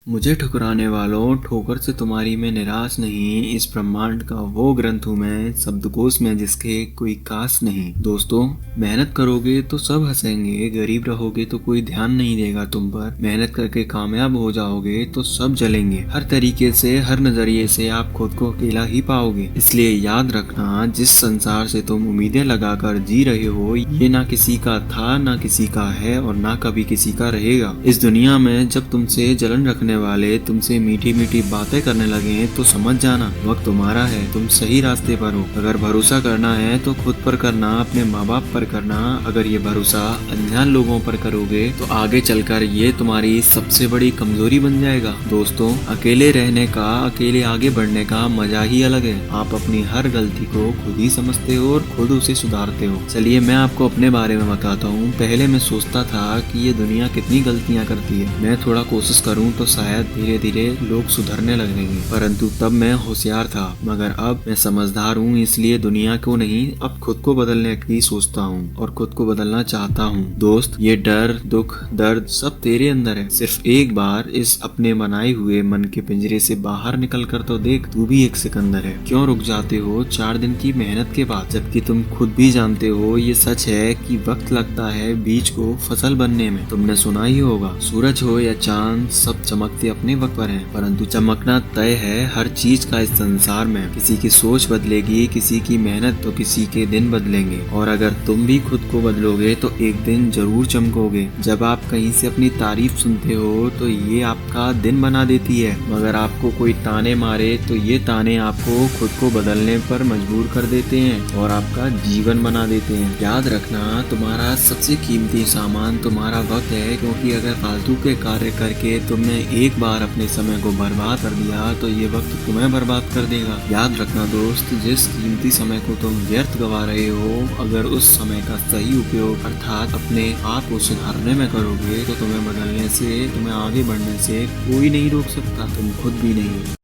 मुझे ठुकराने वालों, ठोकर से तुम्हारी मैं निराश नहीं। इस ब्रह्मांड का वो ग्रंथ हूँ मैं, शब्दकोश में जिसके कोई कास नहीं। दोस्तों, मेहनत करोगे तो सब हंसेंगे, गरीब रहोगे तो कोई ध्यान नहीं देगा तुम पर। मेहनत करके कामयाब हो जाओगे तो सब जलेंगे। हर तरीके से, हर नजरिए से आप खुद को अकेला ही पाओगे। इसलिए याद रखना, जिस संसार से तुम उम्मीदें लगाकर जी रहे हो, ये ना किसी का था, ना किसी का है और ना कभी किसी का रहेगा। इस दुनिया में जब तुमसे जलन रखने वाले तुमसे मीठी मीठी बातें करने लगे तो समझ जाना, वक्त तुम्हारा है, तुम सही रास्ते पर हो। अगर भरोसा करना है तो खुद पर करना, अपने माँ बाप पर करना। अगर ये भरोसा अनजान लोगों पर करोगे तो आगे चलकर ये तुम्हारी सबसे बड़ी कमजोरी बन जाएगा। दोस्तों, अकेले रहने का, अकेले आगे बढ़ने का मजा ही अलग है। आप अपनी हर गलती को खुद ही समझते हो और खुद उसे सुधारते हो। चलिए मैं आपको अपने बारे में बताता हूँ। पहले मैं सोचता था कि ये दुनिया कितनी गलतियाँ करती है, मैं थोड़ा कोशिश करूँ तो शायद धीरे धीरे लोग सुधरने लगेंगे। परंतु तब मैं होशियार था, मगर अब मैं समझदार हूँ। इसलिए दुनिया को नहीं, अब खुद को बदलने की सोचता हूँ और खुद को बदलना चाहता हूँ। दोस्त, ये डर, दुख, दर्द सब तेरे अंदर है। सिर्फ एक बार इस अपने बनाए हुए मन के पिंजरे से बाहर निकल कर तो देख, तू भी एक सिकंदर है। क्यों रुक जाते हो 4 दिन की मेहनत के बाद, जबकि तुम खुद भी जानते हो ये सच है कि वक्त लगता है बीज को फसल बनने में। तुमने सुना ही होगा, सूरज हो या चांद, सब चमकते अपने वक्त पर हैं, परंतु चमकना तय है हर चीज का इस संसार में। किसी की सोच बदलेगी, किसी की मेहनत, तो किसी के दिन बदलेंगे। और अगर तुम भी खुद को बदलोगे तो एक दिन जरूर चमकोगे। जब आप कहीं से अपनी तारीफ सुनते हो तो ये आपका दिन बना देती है, मगर आपको कोई ताने मारे तो ये ताने आपको खुद को बदलने पर मजबूर कर देते हैं और आपका जीवन बना देते हैं। याद रखना, तुम्हारा सबसे कीमती सामान तुम्हारा वक्त है, क्योंकि अगर फालतू के कार्य करके तुमने एक बार अपने समय को बर्बाद कर दिया तो ये वक्त तुम्हें बर्बाद कर देगा। याद रखना दोस्त, जिस कीमती समय को तुम व्यर्थ गवा रहे हो, अगर उस समय का सही उपयोग अर्थात अपने आप को सुधारने में करोगे तो तुम्हें बदलने से, तुम्हें आगे बढ़ने से कोई नहीं रोक सकता, तुम खुद भी नहीं।